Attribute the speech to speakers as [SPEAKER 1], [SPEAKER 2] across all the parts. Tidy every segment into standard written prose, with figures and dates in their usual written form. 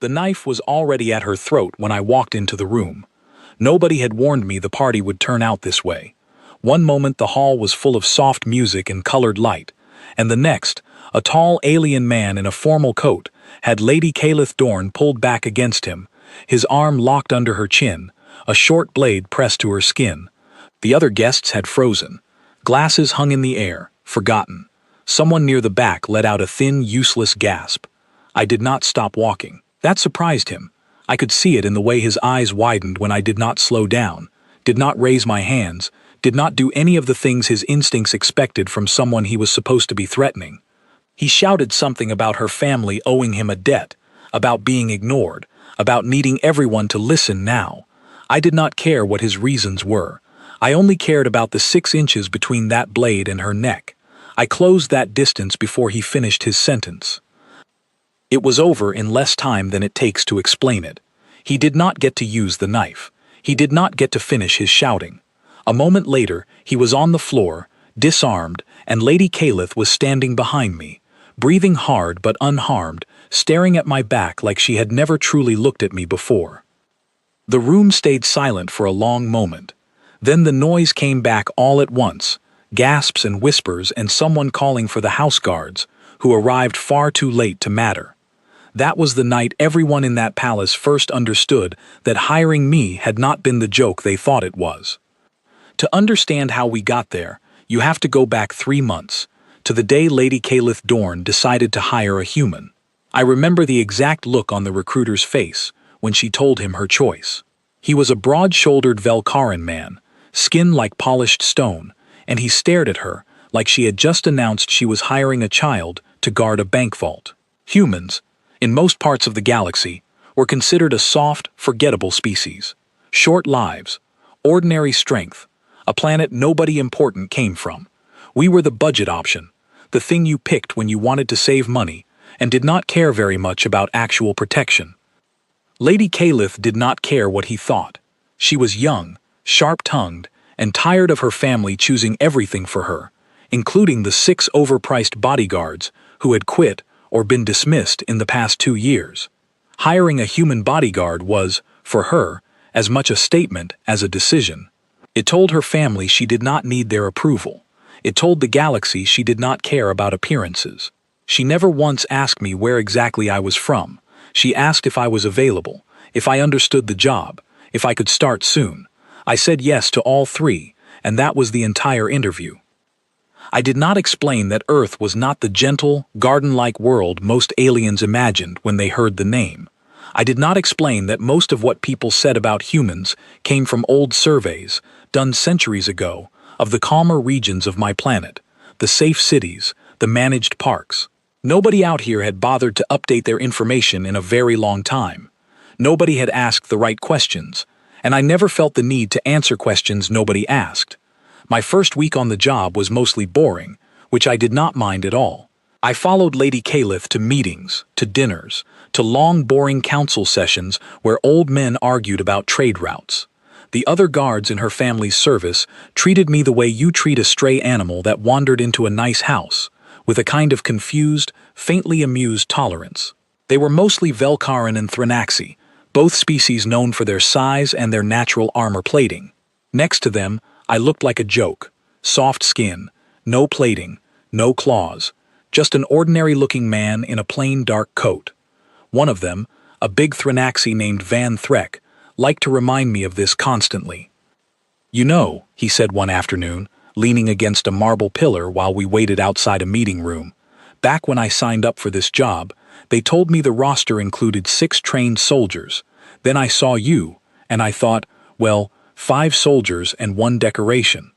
[SPEAKER 1] The knife was already at her throat when I walked into the room. Nobody had warned me the party would turn out this way. One moment the hall was full of soft music and colored light, and the next, a tall alien man in a formal coat had Lady Caleth Dorn pulled back against him, his arm locked under her chin, a short blade pressed to her skin. The other guests had frozen. Glasses hung in the air, forgotten. Someone near the back let out a thin, useless gasp. I did not stop walking. That surprised him. I could see it in the way his eyes widened when I did not slow down, did not raise my hands, did not do any of the things his instincts expected from someone he was supposed to be threatening. He shouted something about her family owing him a debt, about being ignored, about needing everyone to listen now. I did not care what his reasons were. I only cared about the 6 inches between that blade and her neck. I closed that distance before he finished his sentence. It was over in less time than it takes to explain it. He did not get to use the knife. He did not get to finish his shouting. A moment later, he was on the floor, disarmed, and Lady Caleth was standing behind me, breathing hard but unharmed, staring at my back like she had never truly looked at me before. The room stayed silent for a long moment. Then the noise came back all at once, gasps and whispers and someone calling for the house guards, who arrived far too late to matter. That was the night everyone in that palace first understood that hiring me had not been the joke they thought it was. To understand how we got there, you have to go back 3 months, to the day Lady Caleth Dorn decided to hire a human. I remember the exact look on the recruiter's face when she told him her choice. He was a broad-shouldered Velkaran man, skin like polished stone, and he stared at her like she had just announced she was hiring a child to guard a bank vault. Humans, in most parts of the galaxy, were considered a soft, forgettable species. Short lives, ordinary strength, a planet nobody important came from. We were the budget option, the thing you picked when you wanted to save money and did not care very much about actual protection. Lady Caleth did not care what he thought. She was young, sharp-tongued, and tired of her family choosing everything for her, including the 6 overpriced bodyguards who had quit or been dismissed in the past 2 years. Hiring a human bodyguard was, for her, as much a statement as a decision. It told her family she did not need their approval. It told the galaxy she did not care about appearances. She never once asked me where exactly I was from. She asked if I was available, if I understood the job, if I could start soon. I said yes to all 3, and that was the entire interview. I did not explain that Earth was not the gentle, garden-like world most aliens imagined when they heard the name. I did not explain that most of what people said about humans came from old surveys, done centuries ago, of the calmer regions of my planet, the safe cities, the managed parks. Nobody out here had bothered to update their information in a very long time. Nobody had asked the right questions, and I never felt the need to answer questions nobody asked. My first week on the job was mostly boring, which I did not mind at all. I followed Lady Caleth to meetings, to dinners, to long boring council sessions where old men argued about trade routes. The other guards in her family's service treated me the way you treat a stray animal that wandered into a nice house, with a kind of confused, faintly amused tolerance. They were mostly Velkaran and Threnaxi, both species known for their size and their natural armor plating. Next to them, I looked like a joke. Soft skin, no plating, no claws, just an ordinary-looking man in a plain dark coat. One of them, a big Threnaxi named Van Threk, liked to remind me of this constantly. "You know," he said one afternoon, leaning against a marble pillar while we waited outside a meeting room, "back when I signed up for this job, they told me the roster included 6 trained soldiers. Then I saw you, and I thought, well, 5 soldiers and 1 decoration."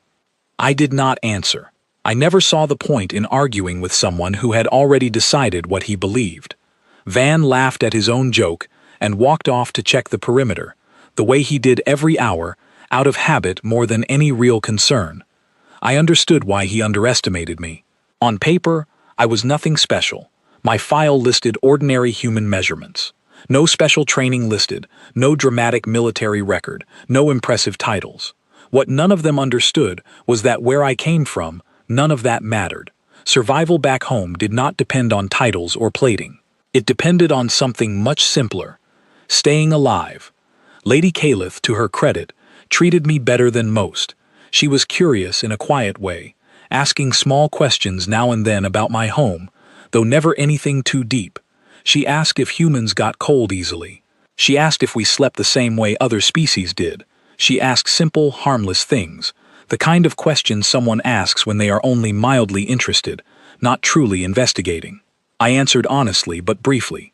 [SPEAKER 1] I did not answer. I never saw the point in arguing with someone who had already decided what he believed. Van laughed at his own joke and walked off to check the perimeter, the way he did every hour, out of habit more than any real concern. I understood why he underestimated me. On paper, I was nothing special. My file listed ordinary human measurements. No special training listed, no dramatic military record, no impressive titles. What none of them understood was that where I came from, none of that mattered. Survival back home did not depend on titles or plating. It depended on something much simpler: staying alive. Lady Caliph, to her credit, treated me better than most. She was curious in a quiet way, asking small questions now and then about my home, though never anything too deep. She asked if humans got cold easily. She asked if we slept the same way other species did. She asked simple, harmless things, the kind of questions someone asks when they are only mildly interested, not truly investigating. I answered honestly but briefly.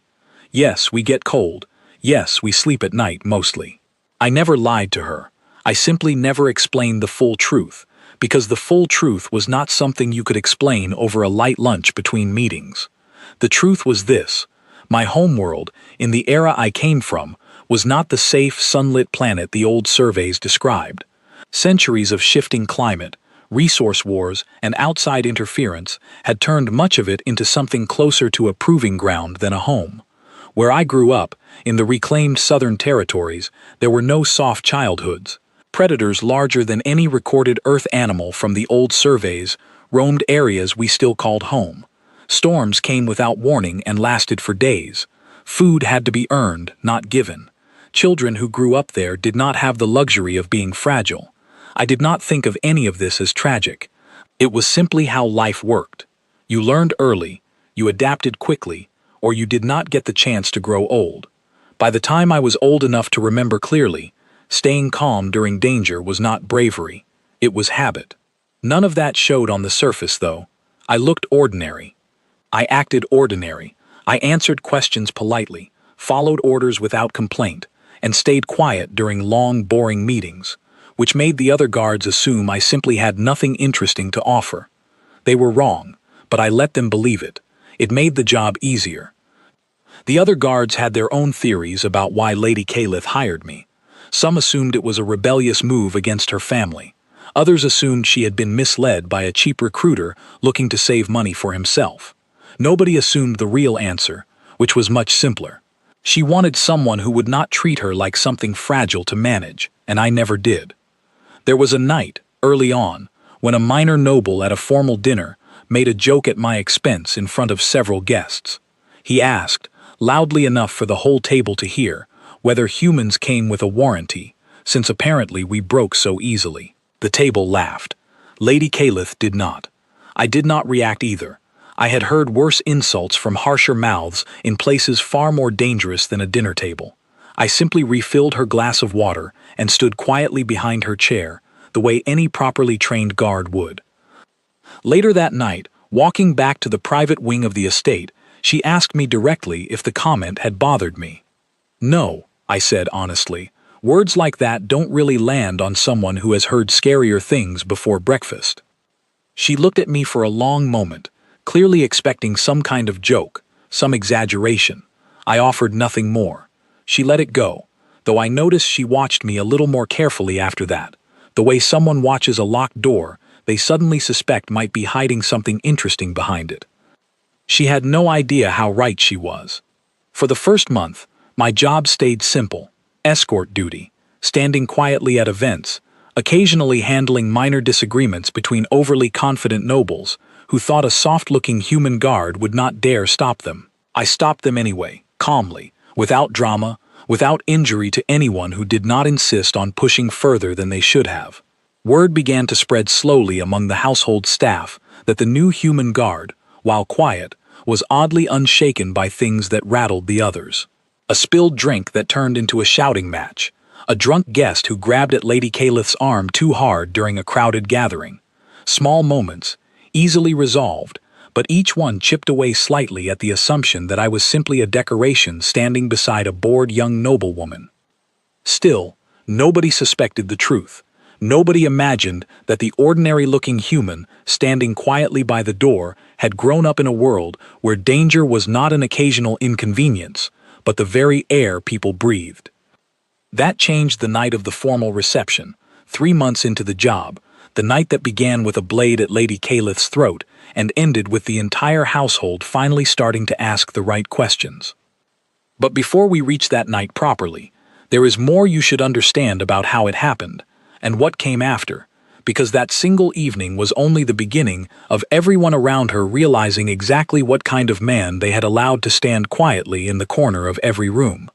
[SPEAKER 1] Yes, we get cold. Yes, we sleep at night, mostly. I never lied to her. I simply never explained the full truth, because the full truth was not something you could explain over a light lunch between meetings. The truth was this: my homeworld, in the era I came from, was not the safe, sunlit planet the old surveys described. Centuries of shifting climate, resource wars, and outside interference had turned much of it into something closer to a proving ground than a home. Where I grew up, in the reclaimed southern territories, there were no soft childhoods. Predators larger than any recorded Earth animal from the old surveys roamed areas we still called home. Storms came without warning and lasted for days. Food had to be earned, not given. Children who grew up there did not have the luxury of being fragile. I did not think of any of this as tragic. It was simply how life worked. You learned early, you adapted quickly, or you did not get the chance to grow old. By the time I was old enough to remember clearly, staying calm during danger was not bravery, it was habit. None of that showed on the surface, though. I looked ordinary. I acted ordinary. I answered questions politely, followed orders without complaint, and stayed quiet during long, boring meetings, which made the other guards assume I simply had nothing interesting to offer. They were wrong, but I let them believe it. It made the job easier. The other guards had their own theories about why Lady Caliph hired me. Some assumed it was a rebellious move against her family. Others assumed she had been misled by a cheap recruiter looking to save money for himself. Nobody assumed the real answer, which was much simpler. She wanted someone who would not treat her like something fragile to manage, and I never did. There was a night, early on, when a minor noble at a formal dinner made a joke at my expense in front of several guests. He asked, loudly enough for the whole table to hear, whether humans came with a warranty, since apparently we broke so easily. The table laughed. Lady Caliph did not. I did not react either. I had heard worse insults from harsher mouths in places far more dangerous than a dinner table. I simply refilled her glass of water and stood quietly behind her chair, the way any properly trained guard would. Later that night, walking back to the private wing of the estate, she asked me directly if the comment had bothered me. No, I said honestly. Words like that don't really land on someone who has heard scarier things before breakfast. She looked at me for a long moment, clearly expecting some kind of joke, some exaggeration. I offered nothing more. She let it go, though I noticed she watched me a little more carefully after that. The way someone watches a locked door, they suddenly suspect might be hiding something interesting behind it. She had no idea how right she was. For the first month, my job stayed simple: escort duty, standing quietly at events, occasionally handling minor disagreements between overly confident nobles who thought a soft-looking human guard would not dare stop them. I stopped them anyway, calmly, without drama, without injury to anyone who did not insist on pushing further than they should have. Word began to spread slowly among the household staff that the new human guard, while quiet, was oddly unshaken by things that rattled the others. A spilled drink that turned into a shouting match, a drunk guest who grabbed at Lady Caliph's arm too hard during a crowded gathering. Small moments, easily resolved, but each one chipped away slightly at the assumption that I was simply a decoration standing beside a bored young noblewoman. Still, nobody suspected the truth. Nobody imagined that the ordinary-looking human standing quietly by the door had grown up in a world where danger was not an occasional inconvenience, but the very air people breathed. That changed the night of the formal reception, 3 months into the job, the night that began with a blade at Lady Caliph's throat and ended with the entire household finally starting to ask the right questions. But before we reach that night properly, there is more you should understand about how it happened, and what came after, because that single evening was only the beginning of everyone around her realizing exactly what kind of man they had allowed to stand quietly in the corner of every room.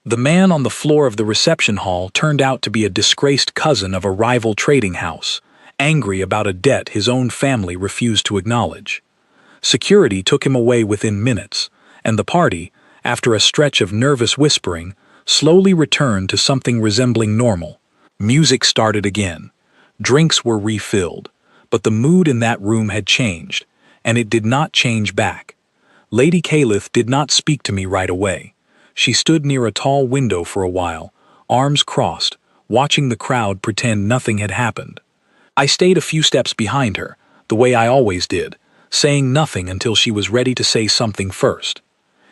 [SPEAKER 1] The man on the floor of the reception hall turned out to be a disgraced cousin of a rival trading house, angry about a debt his own family refused to acknowledge. Security took him away within minutes, and the party, after a stretch of nervous whispering, slowly returned to something resembling normal. Music started again. Drinks were refilled, but the mood in that room had changed, and it did not change back. Lady Caliph did not speak to me right away. She stood near a tall window for a while, arms crossed, watching the crowd pretend nothing had happened. I stayed a few steps behind her, the way I always did, saying nothing until she was ready to say something first.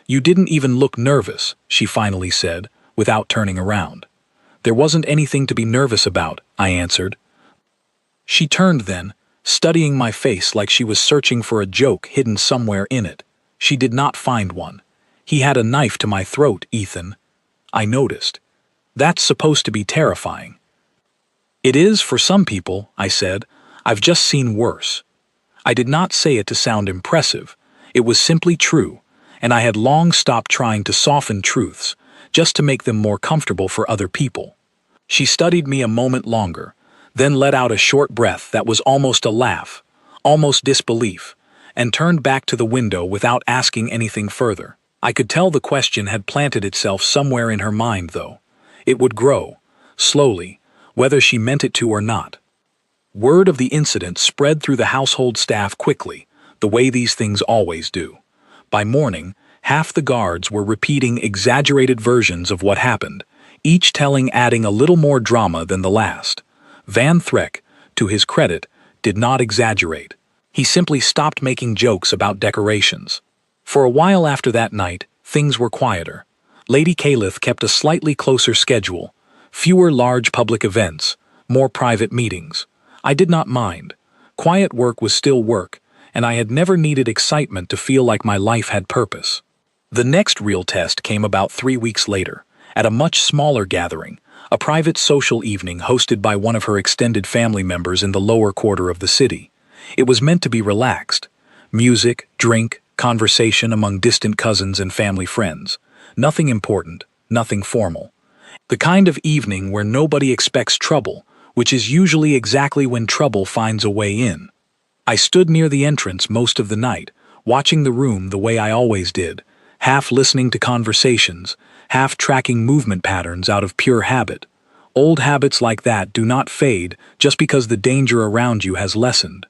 [SPEAKER 1] "You didn't even look nervous," she finally said, without turning around. "There wasn't anything to be nervous about," I answered. She turned then, studying my face like she was searching for a joke hidden somewhere in it. She did not find one. "He had a knife to my throat, Ethan," I noticed. "That's supposed to be terrifying." "It is for some people," I said. "I've just seen worse." I did not say it to sound impressive. It was simply true, and I had long stopped trying to soften truths, just to make them more comfortable for other people. She studied me a moment longer, then let out a short breath that was almost a laugh, almost disbelief, and turned back to the window without asking anything further. I could tell the question had planted itself somewhere in her mind, though. It would grow, slowly, whether she meant it to or not. Word of the incident spread through the household staff quickly, the way these things always do. By morning, half the guards were repeating exaggerated versions of what happened, each telling adding a little more drama than the last. Van Threck, to his credit, did not exaggerate. He simply stopped making jokes about decorations. For a while after that night, things were quieter. Lady Caliph kept a slightly closer schedule, fewer large public events, more private meetings. I did not mind. Quiet work was still work, and I had never needed excitement to feel like my life had purpose. The next real test came about 3 weeks later, at a much smaller gathering, a private social evening hosted by one of her extended family members in the lower quarter of the city. It was meant to be relaxed. Music, drink, conversation among distant cousins and family friends. Nothing important, nothing formal. The kind of evening where nobody expects trouble, which is usually exactly when trouble finds a way in. I stood near the entrance most of the night, watching the room the way I always did, half listening to conversations, half tracking movement patterns out of pure habit. Old habits like that do not fade just because the danger around you has lessened.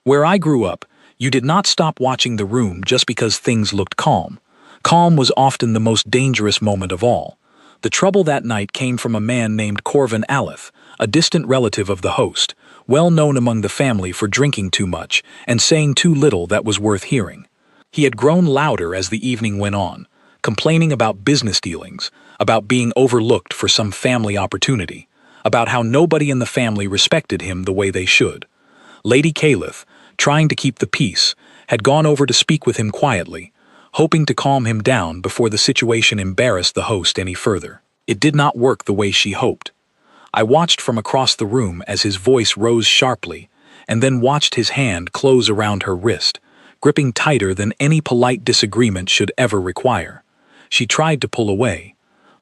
[SPEAKER 1] Where I grew up, you did not stop watching the room just because things looked calm. Calm was often the most dangerous moment of all. The trouble that night came from a man named Corvin Alith, a distant relative of the host, well known among the family for drinking too much and saying too little that was worth hearing. He had grown louder as the evening went on, complaining about business dealings, about being overlooked for some family opportunity, about how nobody in the family respected him the way they should. Lady Caliph, trying to keep the peace, had gone over to speak with him quietly, hoping to calm him down before the situation embarrassed the host any further. It did not work the way she hoped. I watched from across the room as his voice rose sharply, and then watched his hand close around her wrist, gripping tighter than any polite disagreement should ever require. She tried to pull away.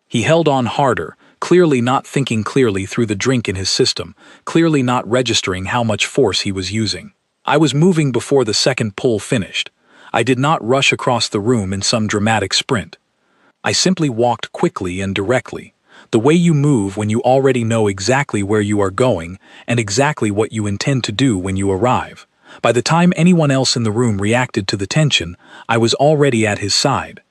[SPEAKER 1] He held on harder, clearly not thinking clearly through the drink in his system, clearly not registering how much force he was using. I was moving before the second pull finished. I did not rush across the room in some dramatic sprint. I simply walked quickly and directly, the way you move when you already know exactly where you are going and exactly what you intend to do when you arrive. By the time anyone else in the room reacted to the tension, I was already at his side.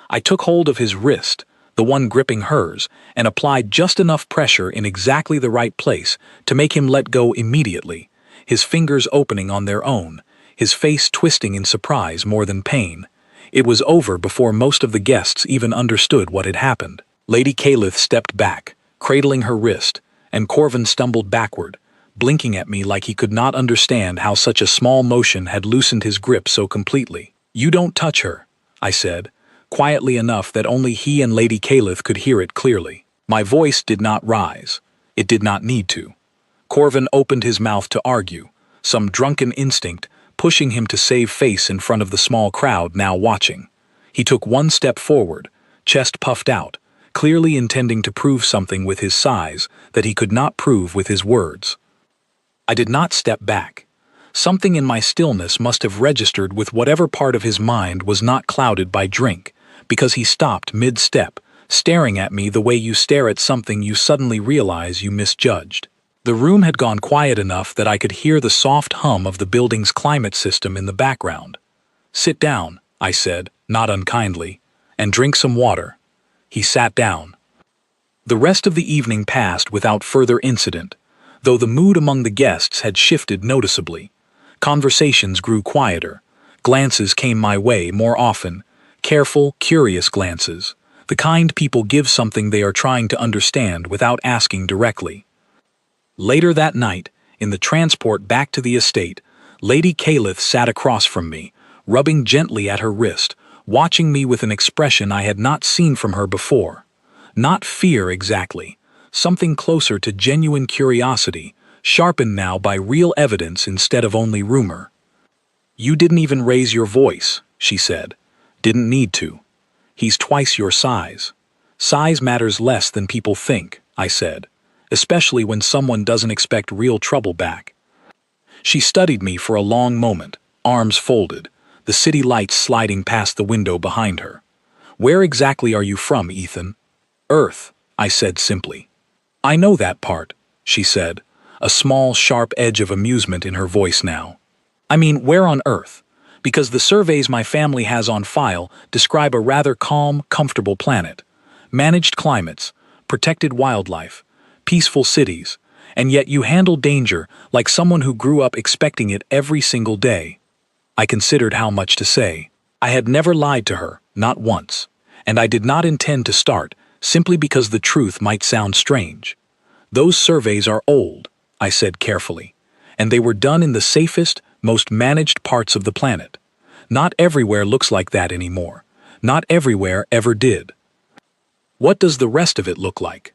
[SPEAKER 1] I took hold of his wrist, the one gripping hers, and applied just enough pressure in exactly the right place to make him let go immediately, his fingers opening on their own, his face twisting in surprise more than pain. It was over before most of the guests even understood what had happened. Lady Caliph stepped back, cradling her wrist, and Corvin stumbled backward, blinking at me like he could not understand how such a small motion had loosened his grip so completely. "You don't touch her," I said, quietly enough that only he and Lady Caliph could hear it clearly. My voice did not rise. It did not need to. Corvin opened his mouth to argue, some drunken instinct pushing him to save face in front of the small crowd now watching. He took one step forward, chest puffed out, clearly intending to prove something with his size that he could not prove with his words. I did not step back. Something in my stillness must have registered with whatever part of his mind was not clouded by drink, because he stopped mid-step, staring at me the way you stare at something you suddenly realize you misjudged. The room had gone quiet enough that I could hear the soft hum of the building's climate system in the background. "Sit down," I said, not unkindly, "and drink some water." He sat down. The rest of the evening passed without further incident, though the mood among the guests had shifted noticeably. Conversations grew quieter. Glances came my way more often, careful, curious glances, the kind people give something they are trying to understand without asking directly. Later that night, in the transport back to the estate, Lady Calith sat across from me, rubbing gently at her wrist, watching me with an expression I had not seen from her before. Not fear exactly, something closer to genuine curiosity, sharpened now by real evidence instead of only rumor. "You didn't even raise your voice," she said. "Didn't need to. He's twice your size." "Size matters less than people think," I said, especially when someone doesn't expect real trouble back. She studied me for a long moment, arms folded, the city lights sliding past the window behind her. "Where exactly are you from, Ethan?" "Earth," I said simply. "I know that part," she said, a small, sharp edge of amusement in her voice now. "I mean, where on Earth? Because the surveys my family has on file describe a rather calm, comfortable planet. Managed climates, protected wildlife, peaceful cities, and yet you handle danger like someone who grew up expecting it every single day." I considered how much to say. I had never lied to her, not once, and I did not intend to start, simply because the truth might sound strange. "Those surveys are old," I said carefully, "and they were done in the safest, most managed parts of the planet. Not everywhere looks like that anymore. Not everywhere ever did." "What does the rest of it look like?"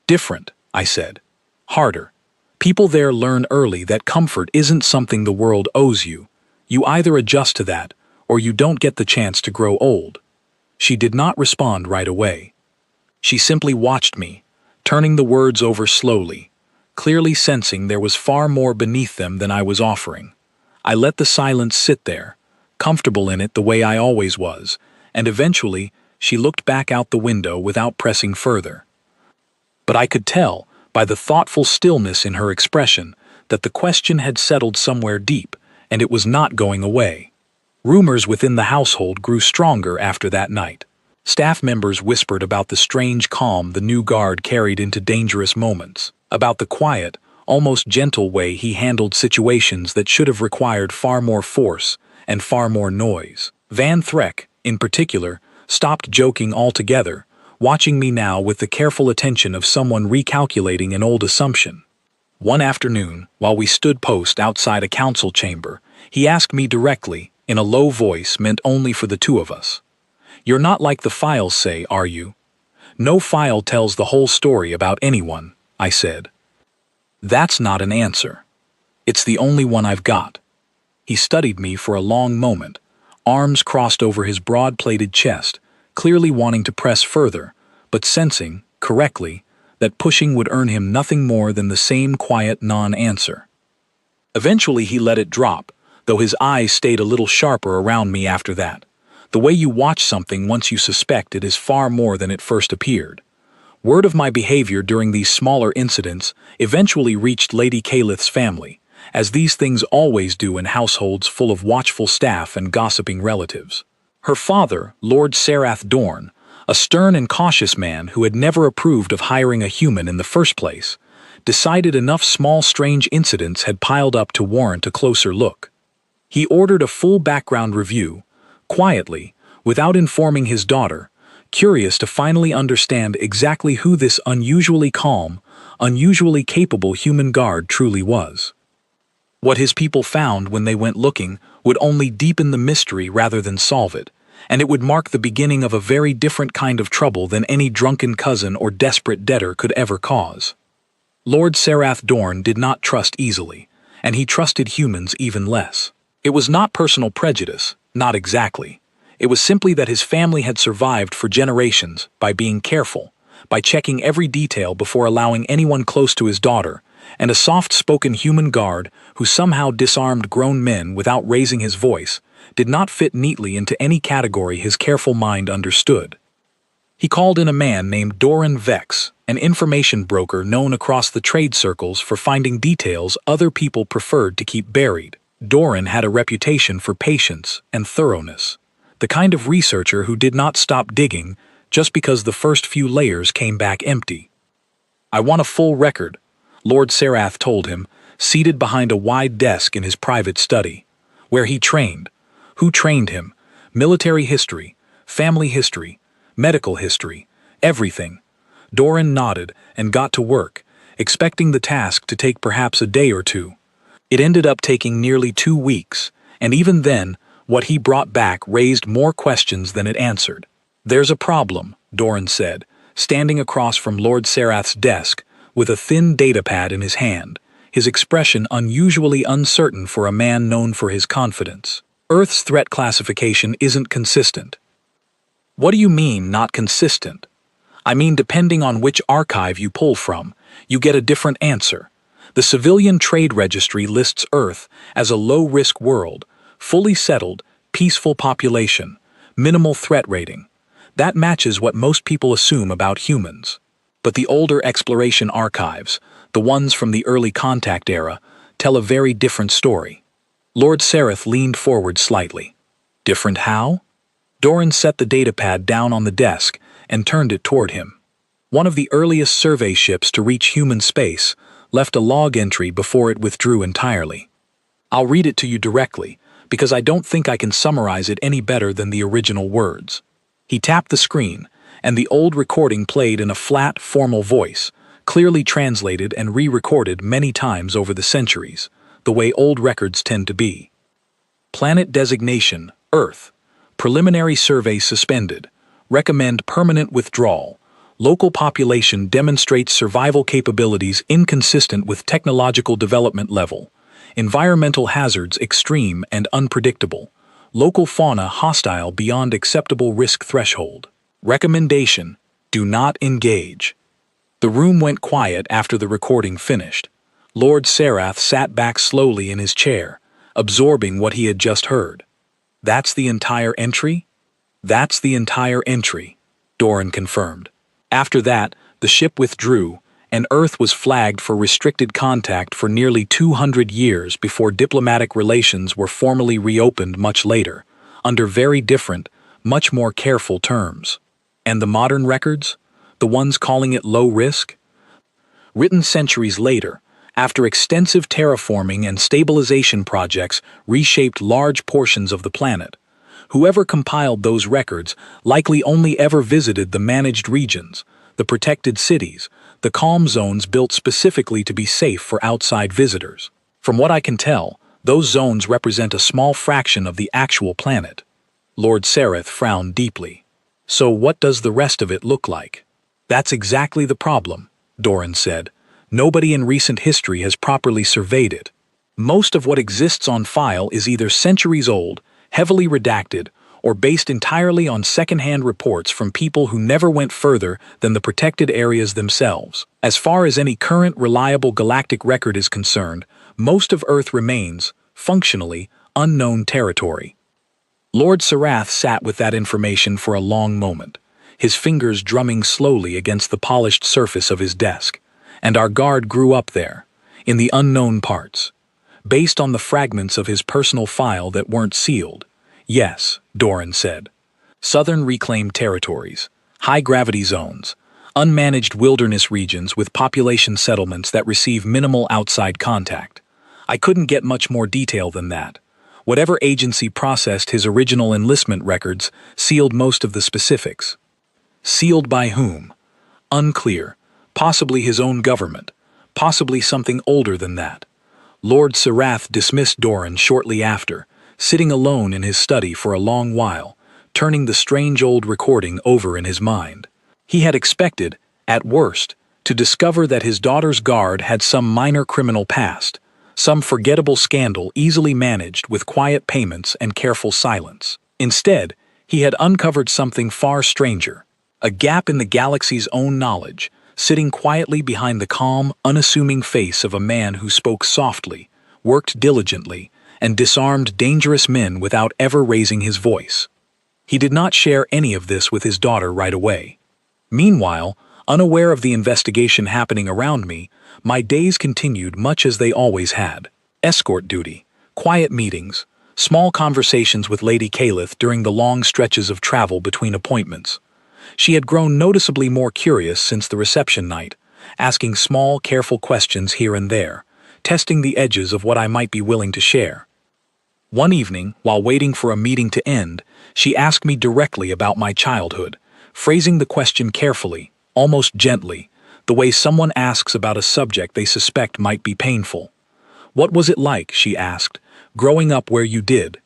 [SPEAKER 1] "Different," I said. "Harder. People there learn early that comfort isn't something the world owes you. You either adjust to that, or you don't get the chance to grow old." She did not respond right away. She simply watched me, turning the words over slowly, clearly sensing there was far more beneath them than I was offering. I let the silence sit there, comfortable in it the way I always was, and eventually she looked back out the window without pressing further. But I could tell, by the thoughtful stillness in her expression, that the question had settled somewhere deep, and it was not going away. Rumors within the household grew stronger after that night. Staff members whispered about the strange calm the new guard carried into dangerous moments, about the quiet, almost gentle way he handled situations that should have required far more force and far more noise. Van Threck, in particular, stopped joking altogether, watching me now with the careful attention of someone recalculating an old assumption. One afternoon, while we stood post outside a council chamber, he asked me directly, in a low voice meant only for the two of us, "You're not like the files say, are you?" "No file tells the whole story about anyone," I said. "That's not an answer. It's the only one I've got." He studied me for a long moment, arms crossed over his broad-plated chest, clearly wanting to press further, but sensing, correctly, that pushing would earn him nothing more than the same quiet non-answer. Eventually he let it drop, though his eyes stayed a little sharper around me after that. The way you watch something once you suspect it is far more than it first appeared. Word of my behavior during these smaller incidents eventually reached Lady Calith's family, as these things always do in households full of watchful staff and gossiping relatives. Her father, Lord Sarath Dorn, a stern and cautious man who had never approved of hiring a human in the first place, decided enough small strange incidents had piled up to warrant a closer look. He ordered a full background review, quietly, without informing his daughter, curious to finally understand exactly who this unusually calm, unusually capable human guard truly was. What his people found when they went looking would only deepen the mystery rather than solve it, and it would mark the beginning of a very different kind of trouble than any drunken cousin or desperate debtor could ever cause. Lord Serath Dorn did not trust easily, and he trusted humans even less. It was not personal prejudice, not exactly. It was simply that his family had survived for generations by being careful, by checking every detail before allowing anyone close to his daughter, and a soft-spoken human guard who somehow disarmed grown men without raising his voice did not fit neatly into any category his careful mind understood. He called in a man named Doran Vex, an information broker known across the trade circles for finding details other people preferred to keep buried. Doran had a reputation for patience and thoroughness, the kind of researcher who did not stop digging just because the first few layers came back empty. "I want a full record," Lord Serath told him, seated behind a wide desk in his private study. Where he trained, who trained him, military history, family history, medical history, everything. Doran nodded and got to work, expecting the task to take perhaps a day or two. It ended up taking nearly 2 weeks, and even then, what he brought back raised more questions than it answered. "There's a problem," Doran said, standing across from Lord Serath's desk with a thin datapad in his hand, his expression unusually uncertain for a man known for his confidence. "Earth's threat classification isn't consistent." "What do you mean, not consistent?" "I mean, depending on which archive you pull from, you get a different answer. The Civilian Trade Registry lists Earth as a low-risk world, fully settled, peaceful population, minimal threat rating. That matches what most people assume about humans. But the older exploration archives, the ones from the early contact era, tell a very different story." Lord Serath leaned forward slightly. "Different how?" Doran set the datapad down on the desk and turned it toward him. "One of the earliest survey ships to reach human space left a log entry before it withdrew entirely. I'll read it to you directly, because I don't think I can summarize it any better than the original words." He tapped the screen, and the old recording played in a flat, formal voice, clearly translated and re-recorded many times over the centuries, the way old records tend to be. "Planet designation, Earth. Preliminary survey suspended. Recommend permanent withdrawal. Local population demonstrates survival capabilities inconsistent with technological development level. Environmental hazards extreme and unpredictable. Local fauna hostile beyond acceptable risk threshold. Recommendation: do not engage." The room went quiet after the recording finished. Lord Serath sat back slowly in his chair, absorbing what he had just heard. "That's the entire entry?" "That's the entire entry," Doran confirmed. After that, the ship withdrew, and Earth was flagged for restricted contact for nearly 200 years before diplomatic relations were formally reopened much later, under very different, much more careful terms. And the modern records? The ones calling it low risk? Written centuries later, after extensive terraforming and stabilization projects reshaped large portions of the planet. Whoever compiled those records likely only ever visited the managed regions, the protected cities, the calm zones built specifically to be safe for outside visitors. From what I can tell, those zones represent a small fraction of the actual planet. Lord Serath frowned deeply. "So what does the rest of it look like?" "That's exactly the problem," Doran said. "Nobody in recent history has properly surveyed it. Most of what exists on file is either centuries old, heavily redacted, or based entirely on second-hand reports from people who never went further than the protected areas themselves. As far as any current reliable galactic record is concerned, most of Earth remains, functionally, unknown territory." Lord Serath sat with that information for a long moment, his fingers drumming slowly against the polished surface of his desk. "And our guard grew up there, in the unknown parts. Based on the fragments of his personal file that weren't sealed. Yes," Doran said. "Southern reclaimed territories, high-gravity zones, unmanaged wilderness regions with population settlements that receive minimal outside contact. I couldn't get much more detail than that. Whatever agency processed his original enlistment records sealed most of the specifics." "Sealed by whom?" "Unclear. Possibly his own government. Possibly something older than that." Lord Serath dismissed Doran shortly after, sitting alone in his study for a long while, turning the strange old recording over in his mind. He had expected, at worst, to discover that his daughter's guard had some minor criminal past, some forgettable scandal easily managed with quiet payments and careful silence. Instead, he had uncovered something far stranger, a gap in the galaxy's own knowledge, sitting quietly behind the calm, unassuming face of a man who spoke softly, worked diligently, and disarmed dangerous men without ever raising his voice. He did not share any of this with his daughter right away. Meanwhile, unaware of the investigation happening around me, my days continued much as they always had. Escort duty, quiet meetings, small conversations with Lady Calith during the long stretches of travel between appointments. She had grown noticeably more curious since the reception night, asking small, careful questions here and there, testing the edges of what I might be willing to share. One evening, while waiting for a meeting to end, she asked me directly about my childhood, phrasing the question carefully, almost gently, the way someone asks about a subject they suspect might be painful. "What was it like," she asked, "growing up where you did?"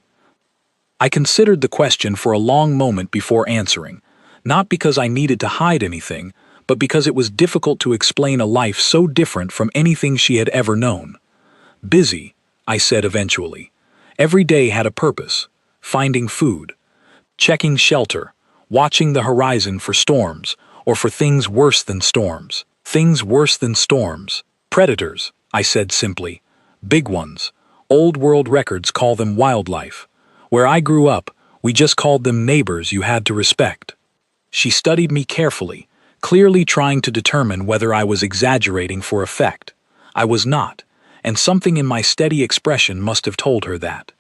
[SPEAKER 1] I considered the question for a long moment before answering, not because I needed to hide anything, but because it was difficult to explain a life so different from anything she had ever known. "Busy," I said eventually. "Every day had a purpose: finding food, checking shelter, watching the horizon for storms, or for things worse than storms. Things worse than storms. Predators," I said simply. "Big ones. Old world records call them wildlife. Where I grew up, we just called them neighbors you had to respect." She studied me carefully, clearly trying to determine whether I was exaggerating for effect. I was not, and something in my steady expression must have told her that.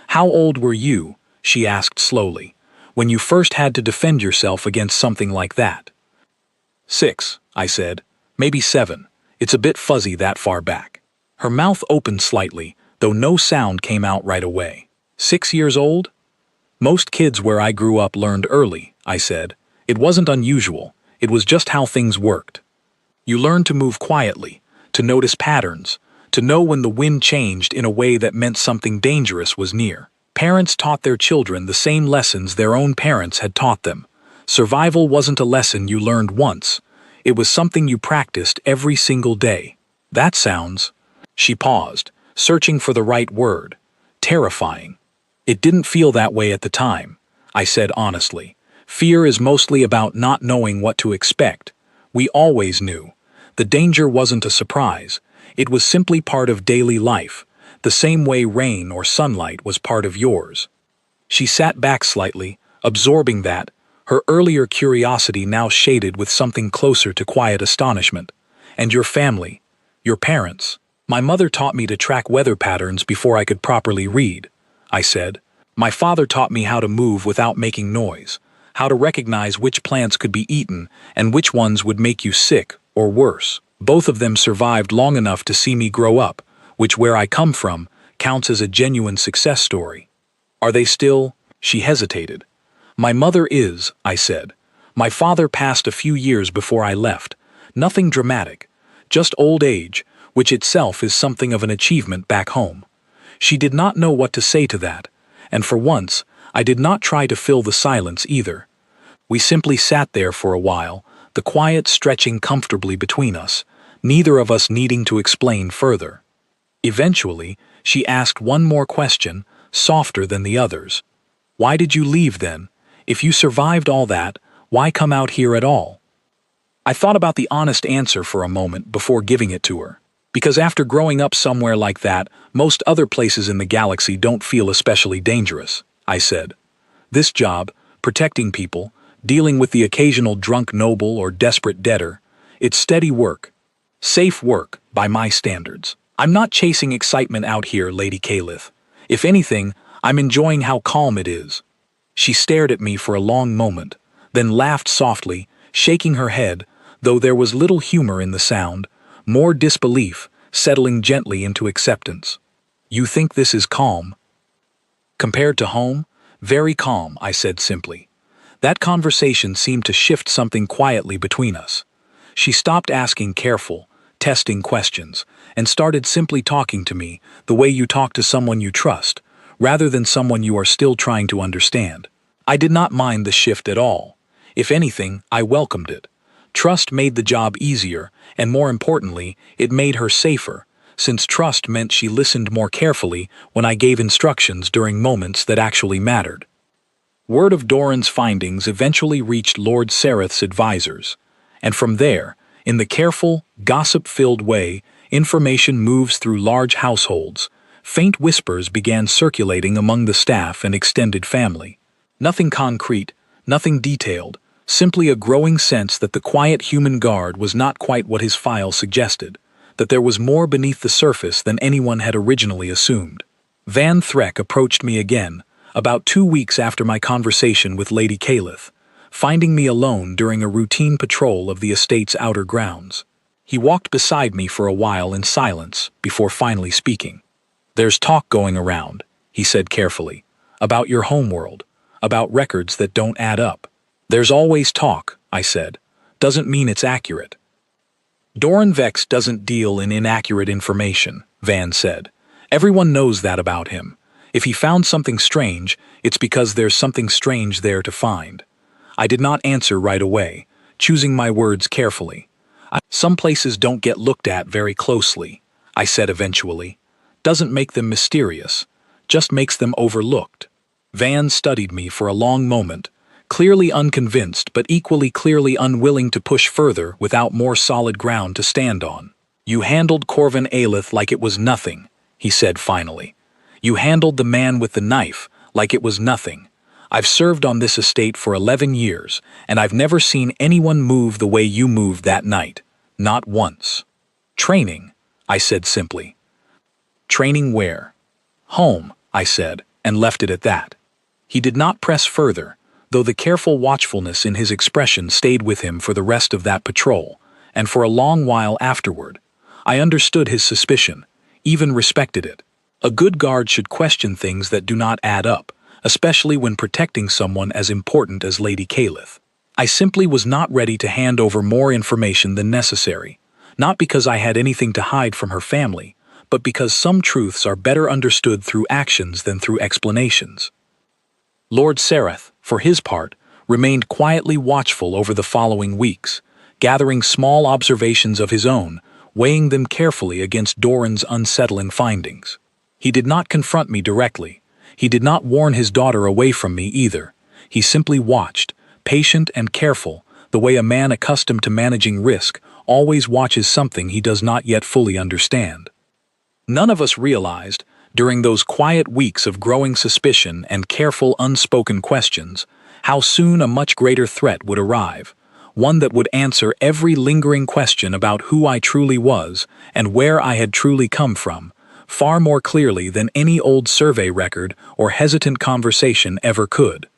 [SPEAKER 1] "How old were you," she asked slowly, "when you first had to defend yourself against something like that?" "6, I said. "Maybe 7. It's a bit fuzzy that far back." Her mouth opened slightly, though no sound came out right away. 6 years old? "Most kids where I grew up learned early," I said. "It wasn't unusual. It was just how things worked. You learned to move quietly, to notice patterns, to know when the wind changed in a way that meant something dangerous was near. Parents taught their children the same lessons their own parents had taught them. Survival wasn't a lesson you learned once. It was something you practiced every single day. That sounds..." She paused, searching for the right word. "Terrifying." "It didn't feel that way at the time," I said honestly. "Fear is mostly about not knowing what to expect. We always knew. The danger wasn't a surprise. It was simply part of daily life, the same way rain or sunlight was part of yours." She sat back slightly, absorbing that, her earlier curiosity now shaded with something closer to quiet astonishment. "And your family, your parents?" "My mother taught me to track weather patterns before I could properly read," I said. "My father taught me how to move without making noise, how to recognize which plants could be eaten and which ones would make you sick or worse. Both of them survived long enough to see me grow up, which, where I come from, counts as a genuine success story." "Are they still..." She hesitated. "My mother is," I said. "My father passed a few years before I left. Nothing dramatic, just old age, which itself is something of an achievement back home." She did not know what to say to that, and for once, I did not try to fill the silence either. We simply sat there for a while, the quiet stretching comfortably between us, neither of us needing to explain further. Eventually, she asked one more question, softer than the others. "Why did you leave then? If you survived all that, why come out here at all?" I thought about the honest answer for a moment before giving it to her. Because after growing up somewhere like that, most other places in the galaxy don't feel especially dangerous, I said. This job, protecting people, dealing with the occasional drunk noble or desperate debtor, it's steady work. Safe work, by my standards. I'm not chasing excitement out here, Lady Calith. If anything, I'm enjoying how calm it is. She stared at me for a long moment, then laughed softly, shaking her head, though there was little humor in the sound, more disbelief, settling gently into acceptance. "You think this is calm?" "Compared to home, very calm," I said simply. That conversation seemed to shift something quietly between us. She stopped asking careful, testing questions, and started simply talking to me the way you talk to someone you trust, rather than someone you are still trying to understand. I did not mind the shift at all. If anything, I welcomed it. Trust made the job easier, and more importantly, it made her safer, since trust meant she listened more carefully when I gave instructions during moments that actually mattered. Word of Doran's findings eventually reached Lord Sereth's advisors, and from there, in the careful, gossip-filled way information moves through large households, faint whispers began circulating among the staff and extended family. Nothing concrete, nothing detailed, simply a growing sense that the quiet human guard was not quite what his file suggested, that there was more beneath the surface than anyone had originally assumed. Van Threck approached me again, about 2 weeks after my conversation with Lady Calith, finding me alone during a routine patrol of the estate's outer grounds. He walked beside me for a while in silence before finally speaking. "There's talk going around," he said carefully, "about your homeworld, about records that don't add up." "There's always talk," I said. "Doesn't mean it's accurate." "Doran Vex doesn't deal in inaccurate information," Van said. "Everyone knows that about him. If he found something strange, it's because there's something strange there to find." I did not answer right away, choosing my words carefully. "Some places don't get looked at very closely," I said eventually. "Doesn't make them mysterious, just makes them overlooked." Van studied me for a long moment, clearly unconvinced but equally clearly unwilling to push further without more solid ground to stand on. "You handled Corvin Aelith like it was nothing," he said finally. "You handled the man with the knife like it was nothing. I've served on this estate for 11 years, and I've never seen anyone move the way you moved that night. Not once." "Training," I said simply. "Training where?" "Home," I said, and left it at that. He did not press further, though the careful watchfulness in his expression stayed with him for the rest of that patrol, and for a long while afterward. I understood his suspicion, even respected it. A good guard should question things that do not add up, especially when protecting someone as important as Lady Calith. I simply was not ready to hand over more information than necessary, not because I had anything to hide from her family, but because some truths are better understood through actions than through explanations. Lord Sereth, for his part, remained quietly watchful over the following weeks, gathering small observations of his own, weighing them carefully against Doran's unsettling findings. He did not confront me directly. He did not warn his daughter away from me either. He simply watched, patient and careful, the way a man accustomed to managing risk always watches something he does not yet fully understand. None of us realized, during those quiet weeks of growing suspicion and careful unspoken questions, how soon a much greater threat would arrive, one that would answer every lingering question about who I truly was and where I had truly come from, far more clearly than any old survey record or hesitant conversation ever could.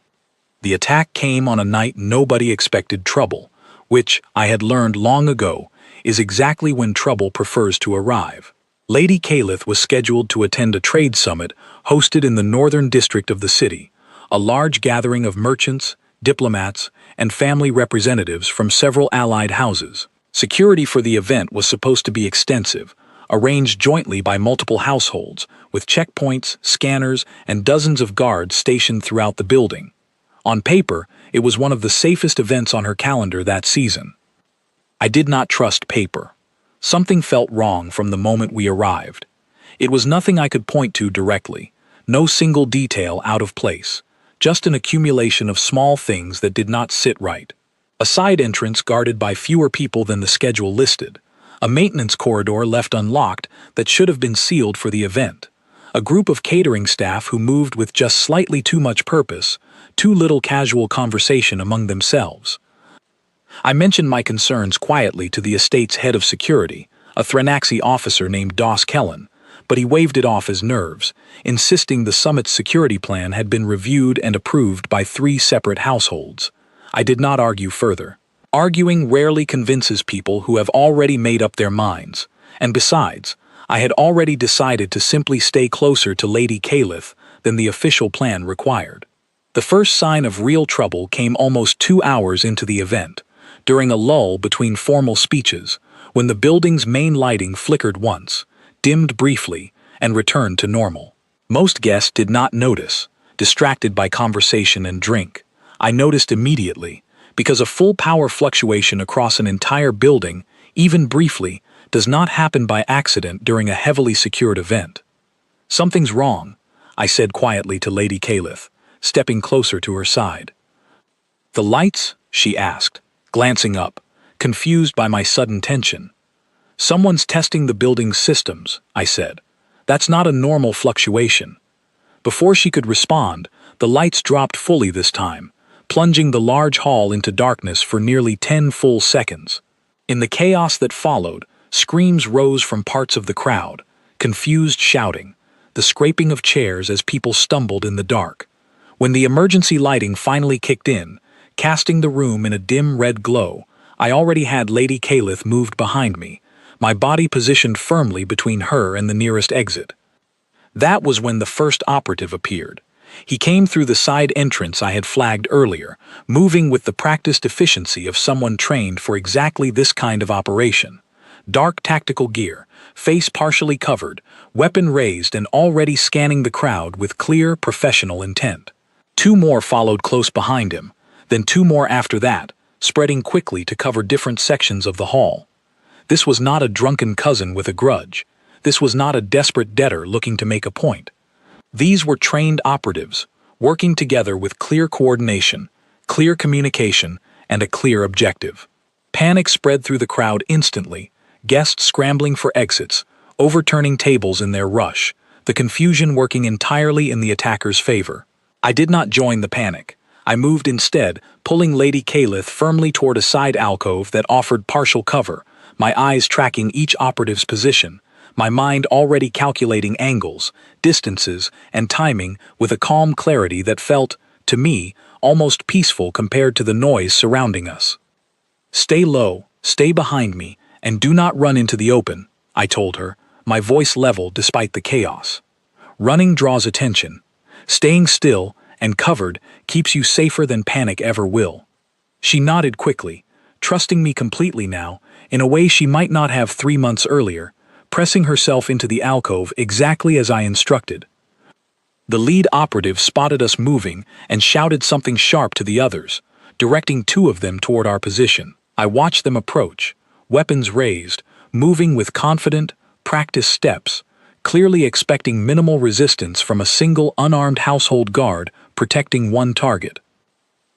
[SPEAKER 1] The attack came on a night nobody expected trouble, which, I had learned long ago, is exactly when trouble prefers to arrive. Lady Calith was scheduled to attend a trade summit hosted in the northern district of the city, a large gathering of merchants, diplomats, and family representatives from several allied houses. Security for the event was supposed to be extensive, arranged jointly by multiple households, with checkpoints, scanners, and dozens of guards stationed throughout the building. On paper, it was one of the safest events on her calendar that season. I did not trust paper. Something felt wrong from the moment we arrived. It was nothing I could point to directly, no single detail out of place, just an accumulation of small things that did not sit right. A side entrance guarded by fewer people than the schedule listed, a maintenance corridor left unlocked that should have been sealed for the event, a group of catering staff who moved with just slightly too much purpose, too little casual conversation among themselves. I mentioned my concerns quietly to the estate's head of security, a Threnaxi officer named Doss Kellen, but he waved it off as nerves, insisting the summit's security plan had been reviewed and approved by 3 separate households. I did not argue further. Arguing rarely convinces people who have already made up their minds, and besides, I had already decided to simply stay closer to Lady Calith than the official plan required. The first sign of real trouble came almost 2 hours into the event, during a lull between formal speeches, when the building's main lighting flickered once, dimmed briefly, and returned to normal. Most guests did not notice, distracted by conversation and drink. I noticed immediately, because a full power fluctuation across an entire building, even briefly, does not happen by accident during a heavily secured event. "Something's wrong," I said quietly to Lady Calith, stepping closer to her side. "The lights?" she asked, glancing up, confused by my sudden tension. "Someone's testing the building's systems," I said. "That's not a normal fluctuation." Before she could respond, the lights dropped fully this time, plunging the large hall into darkness for nearly 10 full seconds. In the chaos that followed, screams rose from parts of the crowd, confused shouting, the scraping of chairs as people stumbled in the dark. When the emergency lighting finally kicked in, casting the room in a dim red glow, I already had Lady Calith moved behind me, my body positioned firmly between her and the nearest exit. That was when the first operative appeared. He came through the side entrance I had flagged earlier, moving with the practiced efficiency of someone trained for exactly this kind of operation. Dark tactical gear, face partially covered, weapon raised and already scanning the crowd with clear, professional intent. 2 more followed close behind him, then 2 more after that, spreading quickly to cover different sections of the hall. This was not a drunken cousin with a grudge. This was not a desperate debtor looking to make a point. These were trained operatives, working together with clear coordination, clear communication, and a clear objective. Panic spread through the crowd instantly, guests scrambling for exits, overturning tables in their rush, the confusion working entirely in the attacker's favor. I did not join the panic. I moved instead, pulling Lady Calith firmly toward a side alcove that offered partial cover, my eyes tracking each operative's position, my mind already calculating angles, distances, and timing with a calm clarity that felt, to me, almost peaceful compared to the noise surrounding us. "Stay low, stay behind me, and do not run into the open," I told her, my voice level despite the chaos. "Running draws attention. Staying still and covered keeps you safer than panic ever will." She nodded quickly, trusting me completely now, in a way she might not have 3 months earlier, pressing herself into the alcove exactly as I instructed. The lead operative spotted us moving and shouted something sharp to the others, directing 2 of them toward our position. I watched them approach, weapons raised, moving with confident, practiced steps, clearly expecting minimal resistance from a single unarmed household guard protecting one target.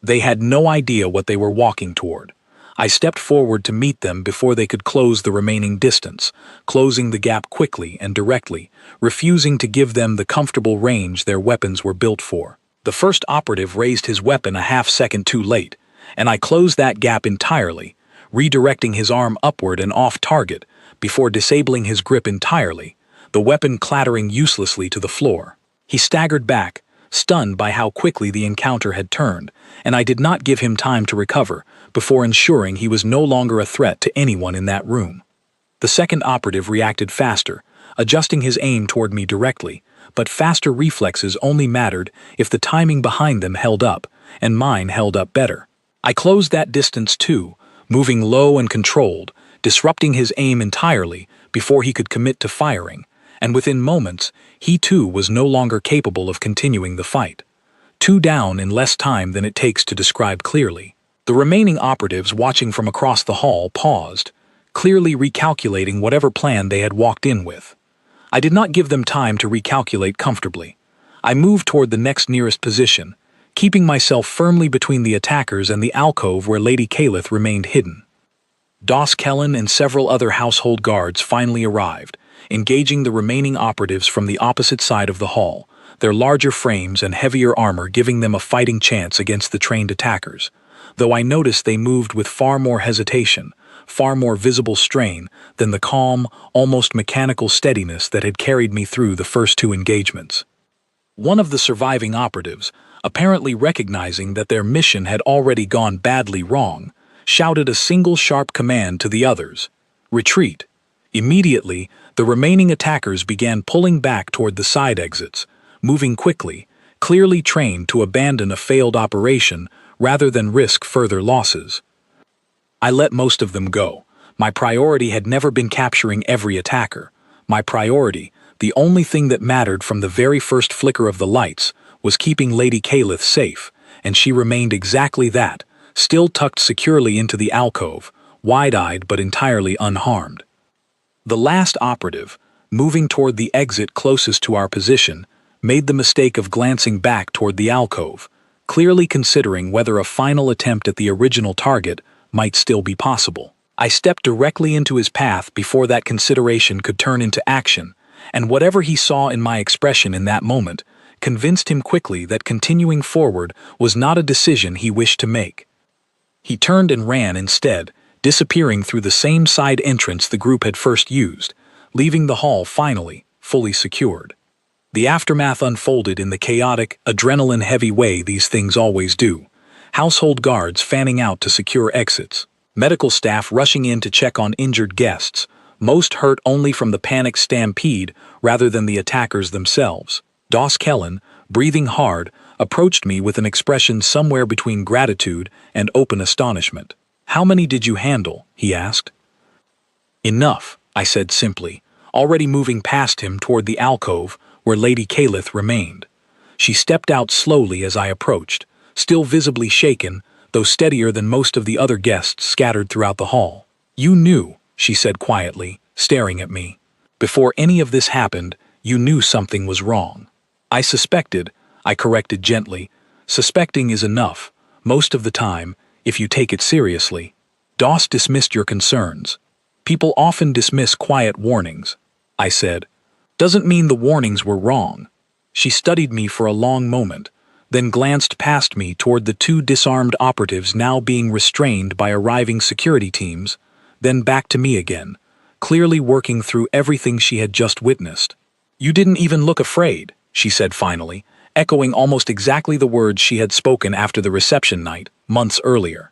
[SPEAKER 1] They had no idea what they were walking toward. I stepped forward to meet them before they could close the remaining distance, closing the gap quickly and directly, refusing to give them the comfortable range their weapons were built for. The first operative raised his weapon a half-second too late, and I closed that gap entirely, redirecting his arm upward and off target before disabling his grip entirely, the weapon clattering uselessly to the floor. He staggered back, stunned by how quickly the encounter had turned, and I did not give him time to recover before ensuring he was no longer a threat to anyone in that room. The second operative reacted faster, adjusting his aim toward me directly, but faster reflexes only mattered if the timing behind them held up, and mine held up better. I closed that distance too, moving low and controlled, disrupting his aim entirely before he could commit to firing, and within moments, he too was no longer capable of continuing the fight. 2 down in less time than it takes to describe clearly. The remaining operatives watching from across the hall paused, clearly recalculating whatever plan they had walked in with. I did not give them time to recalculate comfortably. I moved toward the next nearest position, keeping myself firmly between the attackers and the alcove where Lady Calith remained hidden. Doss Kellen and several other household guards finally arrived, engaging the remaining operatives from the opposite side of the hall, their larger frames and heavier armor giving them a fighting chance against the trained attackers, though I noticed they moved with far more hesitation, far more visible strain than the calm, almost mechanical steadiness that had carried me through the first 2 engagements. One of the surviving operatives, apparently recognizing that their mission had already gone badly wrong, shouted a single sharp command to the others: "Retreat." Immediately, the remaining attackers began pulling back toward the side exits, moving quickly, clearly trained to abandon a failed operation rather than risk further losses. I let most of them go. My priority had never been capturing every attacker. My priority, the only thing that mattered from the very first flicker of the lights, was keeping Lady Calith safe, and she remained exactly that, still tucked securely into the alcove, wide-eyed but entirely unharmed. The last operative, moving toward the exit closest to our position, made the mistake of glancing back toward the alcove, clearly considering whether a final attempt at the original target might still be possible. I stepped directly into his path before that consideration could turn into action, and whatever he saw in my expression in that moment convinced him quickly that continuing forward was not a decision he wished to make. He turned and ran instead, disappearing through the same side entrance the group had first used, leaving the hall finally fully secured. The aftermath unfolded in the chaotic, adrenaline-heavy way these things always do. Household guards fanning out to secure exits, medical staff rushing in to check on injured guests, most hurt only from the panic stampede rather than the attackers themselves. Doss Kellen, breathing hard, approached me with an expression somewhere between gratitude and open astonishment. "How many did you handle?" he asked. "Enough," I said simply, already moving past him toward the alcove where Lady Calith remained. She stepped out slowly as I approached, still visibly shaken, though steadier than most of the other guests scattered throughout the hall. "You knew," she said quietly, staring at me. "Before any of this happened, you knew something was wrong." "I suspected," I corrected gently. "Suspecting is enough, most of the time, if you take it seriously." Doss dismissed your concerns. "People often dismiss quiet warnings," I said. "Doesn't mean the warnings were wrong." She studied me for a long moment, then glanced past me toward the two disarmed operatives now being restrained by arriving security teams, then back to me again, clearly working through everything she had just witnessed. "You didn't even look afraid," she said finally, echoing almost exactly the words she had spoken after the reception night, months earlier.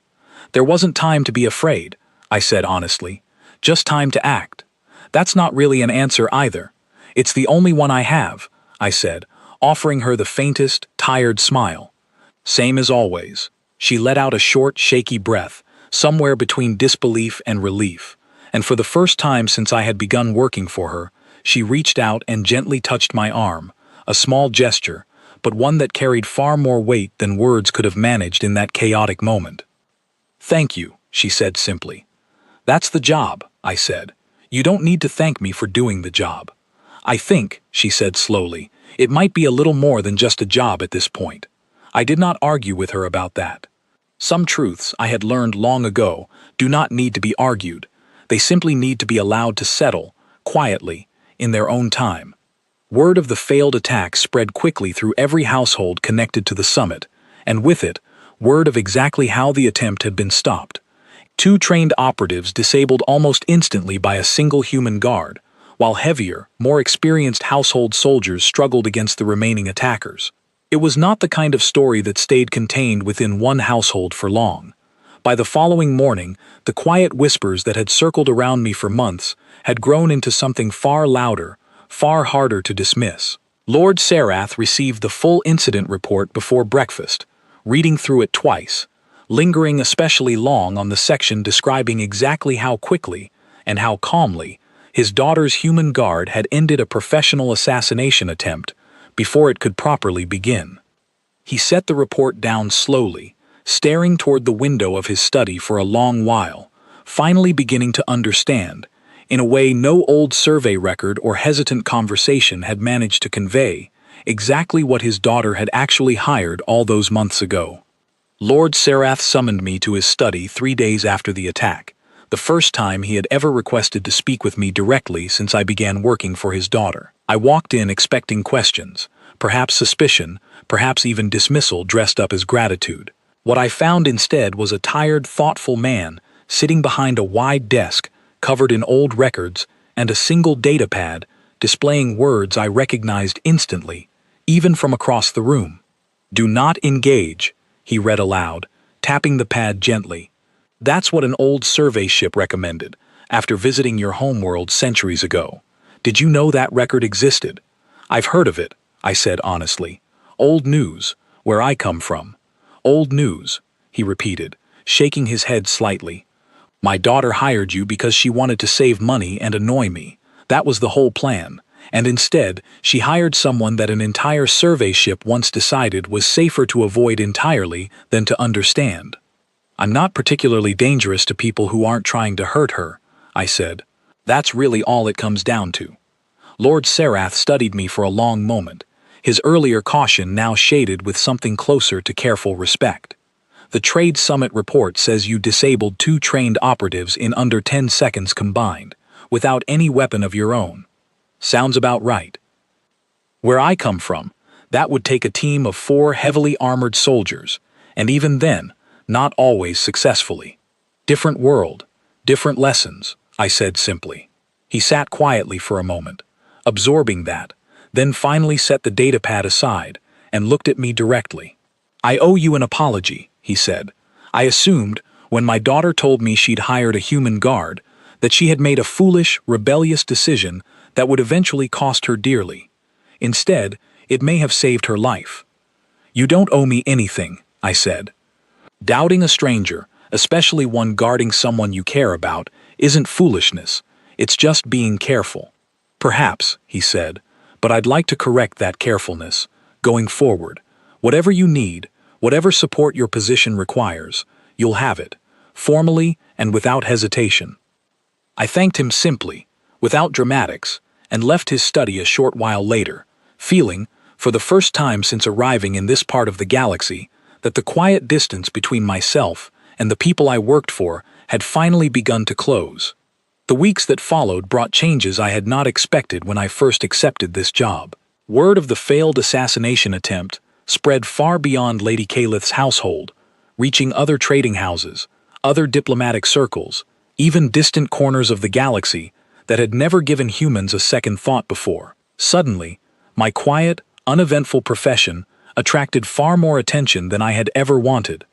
[SPEAKER 1] "There wasn't time to be afraid," I said honestly. "Just time to act." "That's not really an answer either. It's the only one I have," I said, offering her the faintest, tired smile. "Same as always." She let out a short, shaky breath, somewhere between disbelief and relief, and for the first time since I had begun working for her, she reached out and gently touched my arm, a small gesture, but one that carried far more weight than words could have managed in that chaotic moment. "Thank you," she said simply. "That's the job," I said. "You don't need to thank me for doing the job." "I think," she said slowly, "it might be a little more than just a job at this point." I did not argue with her about that. Some truths I had learned long ago do not need to be argued. They simply need to be allowed to settle, quietly, in their own time. Word of the failed attack spread quickly through every household connected to the summit, and with it, word of exactly how the attempt had been stopped. 2 trained operatives disabled almost instantly by a single human guard, while heavier, more experienced household soldiers struggled against the remaining attackers. It was not the kind of story that stayed contained within one household for long. By the following morning, the quiet whispers that had circled around me for months had grown into something far louder, far harder to dismiss. Lord Sarath received the full incident report before breakfast, reading through it twice, lingering especially long on the section describing exactly how quickly, and how calmly, his daughter's human guard had ended a professional assassination attempt before it could properly begin. He set the report down slowly, staring toward the window of his study for a long while, finally beginning to understand, in a way no old survey record or hesitant conversation had managed to convey, exactly what his daughter had actually hired all those months ago. Lord Sarath summoned me to his study 3 days after the attack, the first time he had ever requested to speak with me directly since I began working for his daughter. I walked in expecting questions, perhaps suspicion, perhaps even dismissal dressed up as gratitude. What I found instead was a tired, thoughtful man sitting behind a wide desk covered in old records and a single data pad displaying words I recognized instantly, even from across the room. "Do not engage," he read aloud, tapping the pad gently. "That's what an old survey ship recommended, after visiting your homeworld centuries ago. Did you know that record existed?" "I've heard of it," I said honestly. "Old news, where I come from." "Old news," he repeated, shaking his head slightly. "My daughter hired you because she wanted to save money and annoy me. That was the whole plan. And instead, she hired someone that an entire survey ship once decided was safer to avoid entirely than to understand." I'm not particularly dangerous to people who aren't trying to hurt her, I said. That's really all it comes down to. Lord Serath studied me for a long moment, his earlier caution now shaded with something closer to careful respect. The Trade Summit report says you disabled 2 trained operatives in under 10 seconds combined, without any weapon of your own. Sounds about right. Where I come from, that would take a team of 4 heavily armored soldiers, and even then, not always successfully. Different world, different lessons, I said simply. He sat quietly for a moment, absorbing that, then finally set the datapad aside and looked at me directly. I owe you an apology, he said. I assumed, when my daughter told me she'd hired a human guard, that she had made a foolish, rebellious decision that would eventually cost her dearly. Instead, it may have saved her life. You don't owe me anything, I said. Doubting a stranger, especially one guarding someone you care about, isn't foolishness. It's just being careful. Perhaps, he said, but I'd like to correct that carefulness. Going forward, whatever you need, whatever support your position requires, you'll have it, formally and without hesitation. I thanked him simply, without dramatics, and left his study a short while later, feeling, for the first time since arriving in this part of the galaxy, that the quiet distance between myself and the people I worked for had finally begun to close. The weeks that followed brought changes I had not expected when I first accepted this job. Word of the failed assassination attempt spread far beyond Lady Calith's household, reaching other trading houses, other diplomatic circles, even distant corners of the galaxy that had never given humans a second thought before. Suddenly, my quiet, uneventful profession attracted far more attention than I had ever wanted.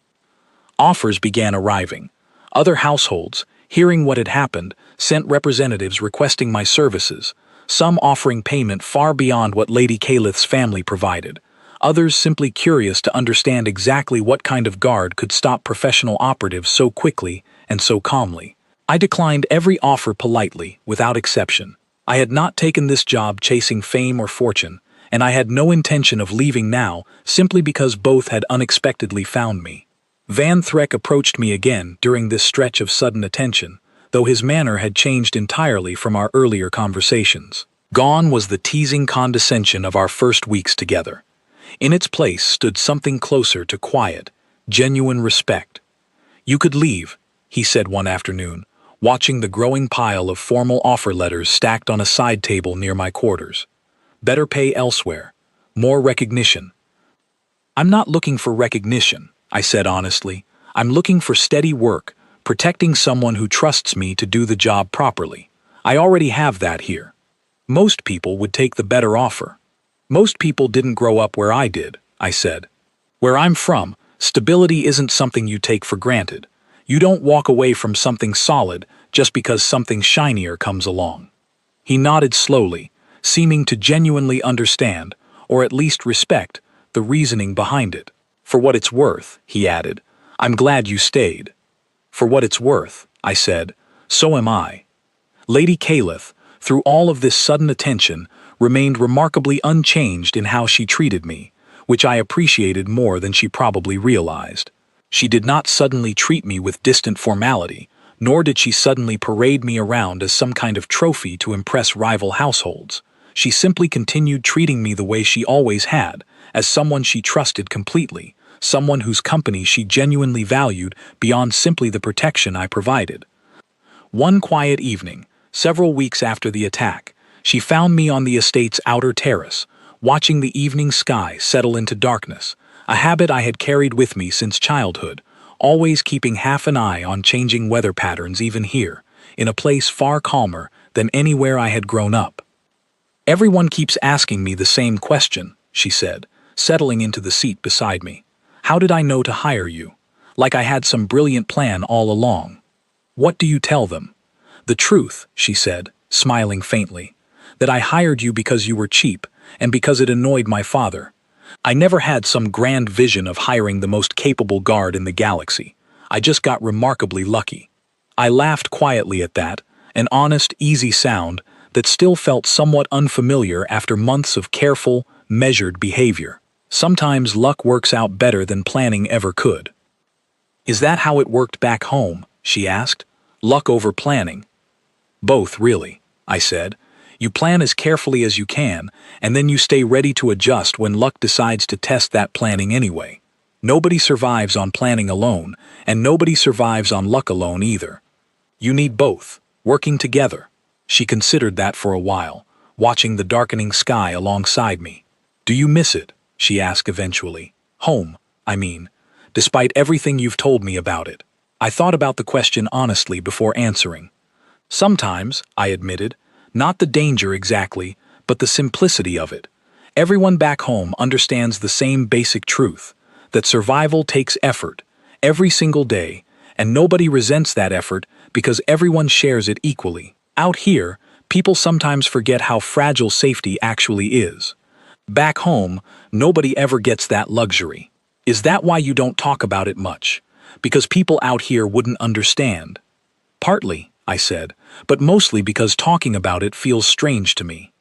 [SPEAKER 1] Offers began arriving. Other households, hearing what had happened, sent representatives requesting my services, some offering payment far beyond what Lady Calith's family provided, others simply curious to understand exactly what kind of guard could stop professional operatives so quickly and so calmly. I declined every offer politely, without exception. I had not taken this job chasing fame or fortune, and I had no intention of leaving now simply because both had unexpectedly found me. Van Threck approached me again during this stretch of sudden attention, though his manner had changed entirely from our earlier conversations. Gone was the teasing condescension of our first weeks together. In its place stood something closer to quiet, genuine respect. "You could leave," he said one afternoon, watching the growing pile of formal offer letters stacked on a side table near my quarters. "Better pay elsewhere. More recognition." "I'm not looking for recognition," I said honestly. "I'm looking for steady work, protecting someone who trusts me to do the job properly. I already have that here." "Most people would take the better offer." "Most people didn't grow up where I did," I said. "Where I'm from, stability isn't something you take for granted. You don't walk away from something solid just because something shinier comes along." He nodded slowly, seeming to genuinely understand, or at least respect, the reasoning behind it. "For what it's worth," he added, "I'm glad you stayed." "For what it's worth," I said, "so am I." Lady Calith, through all of this sudden attention, remained remarkably unchanged in how she treated me, which I appreciated more than she probably realized. She did not suddenly treat me with distant formality, nor did she suddenly parade me around as some kind of trophy to impress rival households. She simply continued treating me the way she always had, as someone she trusted completely, someone whose company she genuinely valued beyond simply the protection I provided. One quiet evening, several weeks after the attack, she found me on the estate's outer terrace, watching the evening sky settle into darkness, a habit I had carried with me since childhood, always keeping half an eye on changing weather patterns even here, in a place far calmer than anywhere I had grown up. "Everyone keeps asking me the same question," she said, settling into the seat beside me. "How did I know to hire you? Like I had some brilliant plan all along." "What do you tell them?" "The truth," she said, smiling faintly, "that I hired you because you were cheap and because it annoyed my father. I never had some grand vision of hiring the most capable guard in the galaxy. I just got remarkably lucky." I laughed quietly at that, an honest, easy sound that still felt somewhat unfamiliar after months of careful, measured behavior. Sometimes luck works out better than planning ever could. Is that how it worked back home? She asked. Luck over planning. Both, really, I said. You plan as carefully as you can, and then you stay ready to adjust when luck decides to test that planning anyway. Nobody survives on planning alone, and nobody survives on luck alone either. You need both, working together. She considered that for a while, watching the darkening sky alongside me. Do you miss it? She asked eventually. Home, I mean, despite everything you've told me about it. I thought about the question honestly before answering. Sometimes, I admitted, not the danger exactly, but the simplicity of it. Everyone back home understands the same basic truth, that survival takes effort, every single day, and nobody resents that effort because everyone shares it equally. Out here, people sometimes forget how fragile safety actually is. Back home, nobody ever gets that luxury. Is that why you don't talk about it much? Because people out here wouldn't understand? Partly, I said, but mostly because talking about it feels strange to me.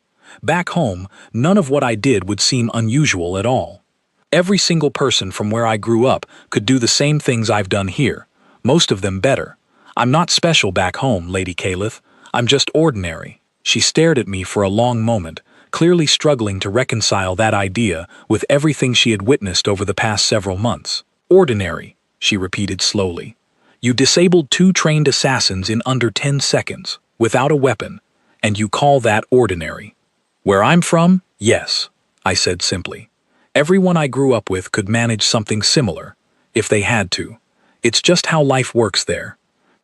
[SPEAKER 1] Back home, none of what I did would seem unusual at all. Every single person from where I grew up could do the same things I've done here, most of them better. I'm not special back home, Lady Caliph. I'm just ordinary. She stared at me for a long moment, clearly struggling to reconcile that idea with everything she had witnessed over the past several months. Ordinary, she repeated slowly. You disabled 2 trained assassins in under 10 seconds, without a weapon, and you call that ordinary. Where I'm from, yes, I said simply. Everyone I grew up with could manage something similar, if they had to. It's just how life works there.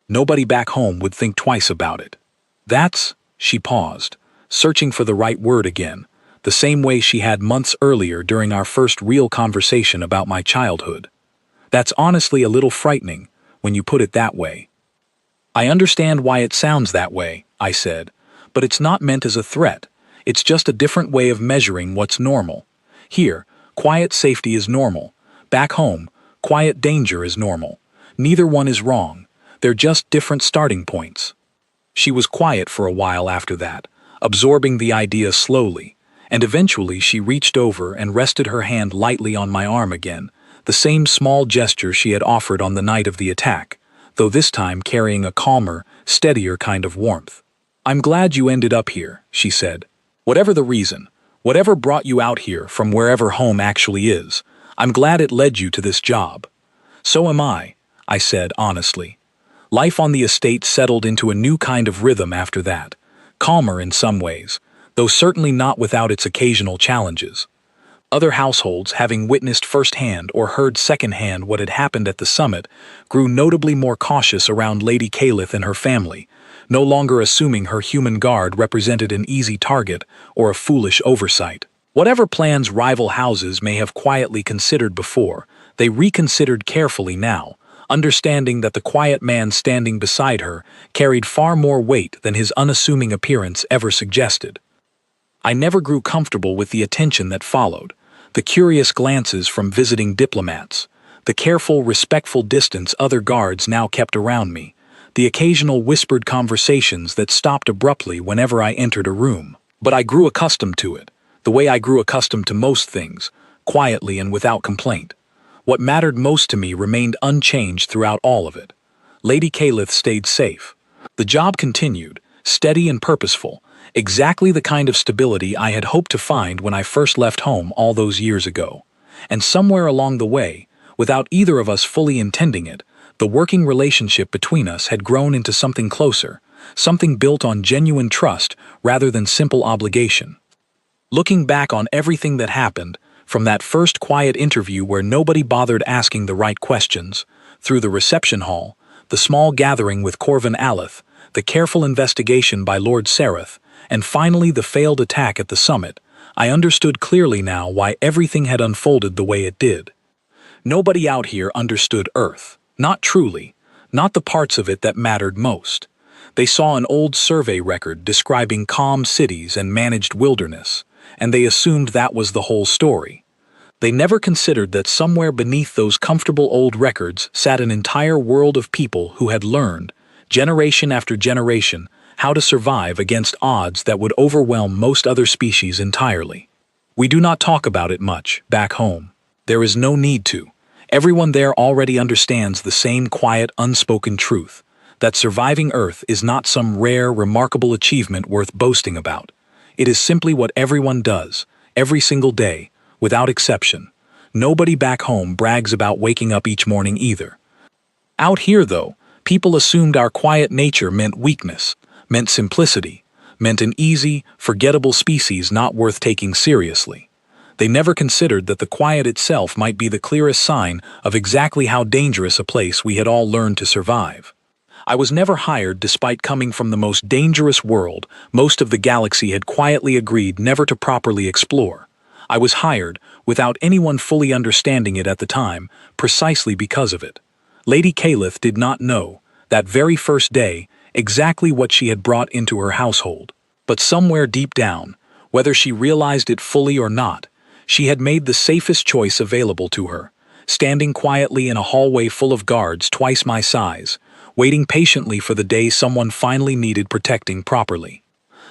[SPEAKER 1] Nobody back home would think twice about it. That's, she paused, searching for the right word again, the same way she had months earlier during our first real conversation about my childhood. That's honestly a little frightening, when you put it that way. I understand why it sounds that way, I said, but it's not meant as a threat. It's just a different way of measuring what's normal. Here, quiet safety is normal. Back home, quiet danger is normal. Neither one is wrong. They're just different starting points. She was quiet for a while after that, absorbing the idea slowly, and eventually she reached over and rested her hand lightly on my arm again, the same small gesture she had offered on the night of the attack, though this time carrying a calmer, steadier kind of warmth. I'm glad you ended up here, she said. Whatever the reason, whatever brought you out here from wherever home actually is, I'm glad it led you to this job. So am I said honestly. Life on the estate settled into a new kind of rhythm after that, calmer in some ways, though certainly not without its occasional challenges. Other households, having witnessed firsthand or heard secondhand what had happened at the summit, grew notably more cautious around Lady Caliph and her family, no longer assuming her human guard represented an easy target or a foolish oversight. Whatever plans rival houses may have quietly considered before, they reconsidered carefully now, understanding that the quiet man standing beside her carried far more weight than his unassuming appearance ever suggested. I never grew comfortable with the attention that followed, the curious glances from visiting diplomats, the careful, respectful distance other guards now kept around me, the occasional whispered conversations that stopped abruptly whenever I entered a room. But I grew accustomed to it, the way I grew accustomed to most things, quietly and without complaint. What mattered most to me remained unchanged throughout all of it. Lady Caliph stayed safe. The job continued, steady and purposeful, exactly the kind of stability I had hoped to find when I first left home all those years ago. And somewhere along the way, without either of us fully intending it, the working relationship between us had grown into something closer, something built on genuine trust rather than simple obligation. Looking back on everything that happened, from that first quiet interview where nobody bothered asking the right questions, through the reception hall, the small gathering with Corvin Alith, the careful investigation by Lord Sereth, and finally the failed attack at the summit, I understood clearly now why everything had unfolded the way it did. Nobody out here understood Earth, not truly, not the parts of it that mattered most. They saw an old survey record describing calm cities and managed wilderness, and they assumed that was the whole story. They never considered that somewhere beneath those comfortable old records sat an entire world of people who had learned, generation after generation, how to survive against odds that would overwhelm most other species entirely. We do not talk about it much, back home. There is no need to. Everyone there already understands the same quiet, unspoken truth, that surviving Earth is not some rare, remarkable achievement worth boasting about. It is simply what everyone does, every single day, without exception. Nobody back home brags about waking up each morning either. Out here, though, people assumed our quiet nature meant weakness, meant simplicity, meant an easy, forgettable species not worth taking seriously. They never considered that the quiet itself might be the clearest sign of exactly how dangerous a place we had all learned to survive. I was never hired despite coming from the most dangerous world most of the galaxy had quietly agreed never to properly explore. I was hired, without anyone fully understanding it at the time, precisely because of it. Lady Caliph did not know, that very first day, exactly what she had brought into her household. But somewhere deep down, whether she realized it fully or not, she had made the safest choice available to her, standing quietly in a hallway full of guards twice my size, waiting patiently for the day someone finally needed protecting properly.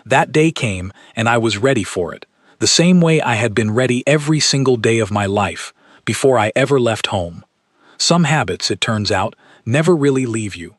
[SPEAKER 1] That day came, and I was ready for it, the same way I had been ready every single day of my life, before I ever left home. Some habits, it turns out, never really leave you.